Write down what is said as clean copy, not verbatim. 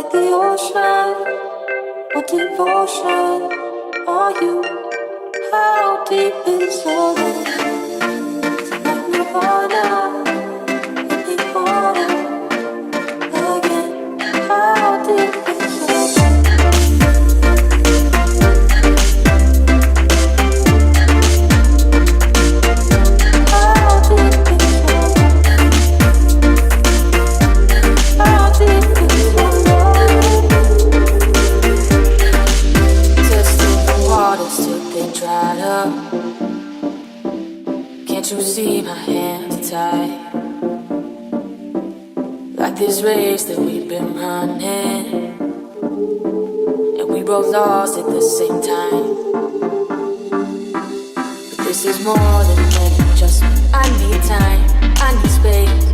like the ocean. What devotion are you? How deep is your love? Like Nirvana, let me water again. How deep is your love? How deep is your love? How deep is your love? Testing the waters till they dried up. Can't you see my hands tied? Like this race that we've been running, and we both lost at the same time. But this is more than an adjustment. I need time, I need space.